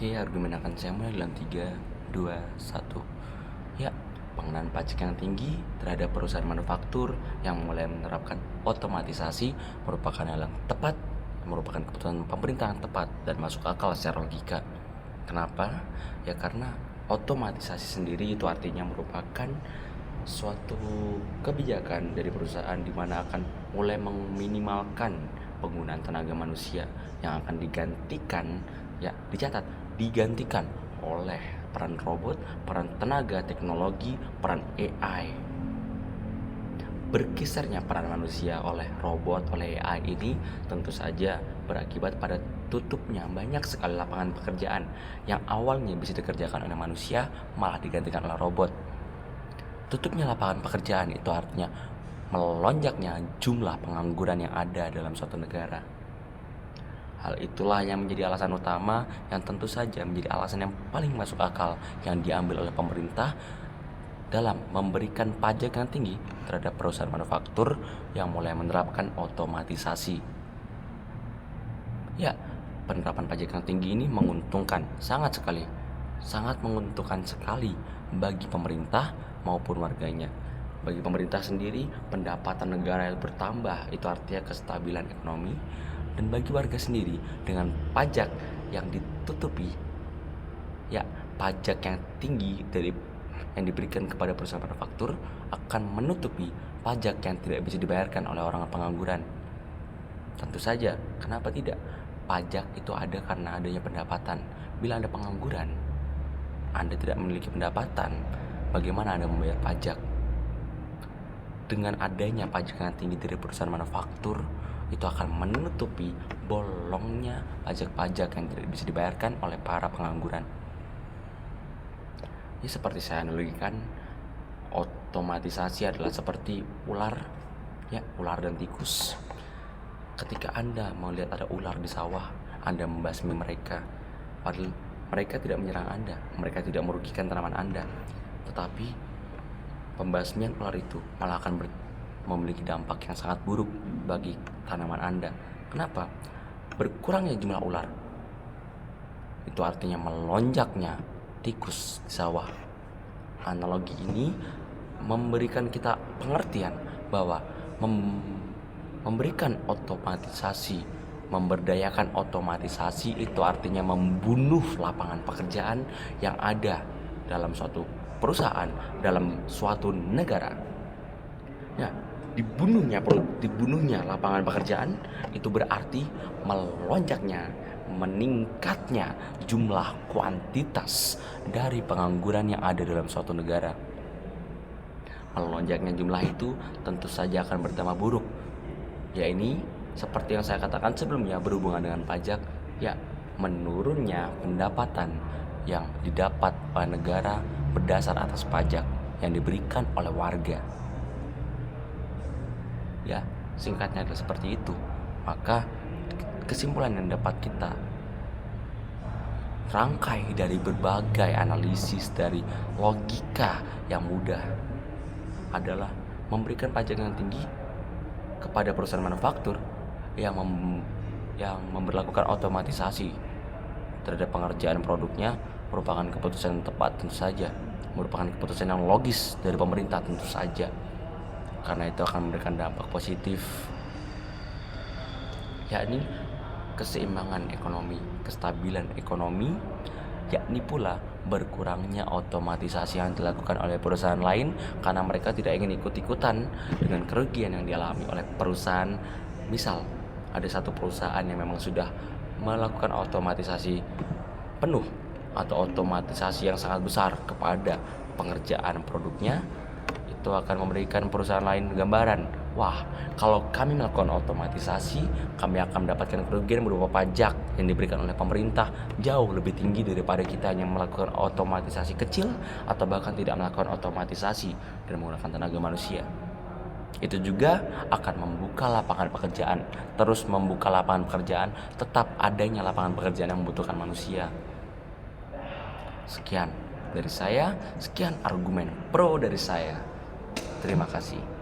Oke, argumen akan saya mulai dalam 3, 2, 1. Ya, pengenaan pajak yang tinggi terhadap perusahaan manufaktur yang mulai menerapkan otomatisasi merupakan hal yang tepat, merupakan keputusan pemerintah yang tepat dan masuk akal secara logika. Kenapa? Ya karena otomatisasi sendiri itu artinya merupakan suatu kebijakan dari perusahaan di mana akan mulai meminimalkan penggunaan tenaga manusia yang akan digantikan, ya dicatat, digantikan oleh peran robot, peran tenaga teknologi, peran AI. Bergesernya peran manusia oleh robot, oleh AI ini tentu saja berakibat pada tutupnya banyak sekali lapangan pekerjaan yang awalnya bisa dikerjakan oleh manusia malah digantikan oleh robot. Tutupnya lapangan pekerjaan itu artinya melonjaknya jumlah pengangguran yang ada dalam suatu negara. Hal itulah yang menjadi alasan utama yang tentu saja menjadi alasan yang paling masuk akal yang diambil oleh pemerintah dalam memberikan pajak yang tinggi terhadap perusahaan manufaktur yang mulai menerapkan otomatisasi. Ya, penerapan pajak yang tinggi ini menguntungkan sangat menguntungkan sekali bagi pemerintah maupun warganya. Bagi pemerintah sendiri, pendapatan negara yang bertambah, itu artinya kestabilan ekonomi. Dan bagi warga sendiri, dengan pajak yang ditutupi, ya pajak yang tinggi yang diberikan kepada perusahaan manufaktur akan menutupi pajak yang tidak bisa dibayarkan oleh orang pengangguran. Tentu saja, kenapa tidak? Pajak itu ada karena adanya pendapatan. Bila Anda pengangguran, Anda tidak memiliki pendapatan, bagaimana Anda membayar pajak? Dengan adanya pajak yang tinggi dari perusahaan manufaktur, itu akan menutupi bolongnya pajak-pajak yang tidak bisa dibayarkan oleh para pengangguran. Ya seperti saya analogikan, otomatisasi adalah seperti ular dan tikus. Ketika Anda melihat ada ular di sawah, Anda membasmi mereka. Padahal mereka tidak menyerang Anda, mereka tidak merugikan tanaman Anda. Tetapi pembasmian ular itu malah akan memiliki dampak yang sangat buruk bagi tanaman Anda. Kenapa? Berkurangnya jumlah ular itu artinya melonjaknya tikus di sawah. Analogi ini memberikan kita pengertian bahwa memberikan otomatisasi, memberdayakan otomatisasi itu artinya membunuh lapangan pekerjaan yang ada dalam suatu perusahaan, dalam suatu negara. Ya, dibunuhnya lapangan pekerjaan itu berarti meningkatnya jumlah kuantitas dari pengangguran yang ada dalam suatu negara. Melonjaknya jumlah itu tentu saja akan berdampak buruk. Ya ini seperti yang saya katakan sebelumnya berhubungan dengan pajak, ya menurunnya pendapatan yang didapat oleh negara berdasar atas pajak yang diberikan oleh warga. Ya, singkatnya adalah seperti itu. Maka kesimpulan yang dapat kita rangkai dari berbagai analisis, dari logika yang mudah adalah memberikan pajak yang tinggi kepada perusahaan manufaktur yang memberlakukan otomatisasi terhadap pengerjaan produknya merupakan keputusan yang tepat tentu saja, merupakan keputusan yang logis dari pemerintah tentu saja, karena itu akan memberikan dampak positif, yakni keseimbangan ekonomi, kestabilan ekonomi, yakni pula berkurangnya otomatisasi yang dilakukan oleh perusahaan lain karena mereka tidak ingin ikut-ikutan dengan kerugian yang dialami oleh perusahaan. Misal ada satu perusahaan yang memang sudah melakukan otomatisasi penuh atau otomatisasi yang sangat besar kepada pengerjaan produknya, itu akan memberikan perusahaan lain gambaran, wah kalau kami melakukan otomatisasi, kami akan mendapatkan kerugian berupa pajak yang diberikan oleh pemerintah jauh lebih tinggi daripada kita yang melakukan otomatisasi kecil atau bahkan tidak melakukan otomatisasi dan menggunakan tenaga manusia. Itu juga akan membuka lapangan pekerjaan, terus membuka lapangan pekerjaan, tetap adanya lapangan pekerjaan yang membutuhkan manusia. Sekian dari saya, sekian argumen pro dari saya. Terima kasih.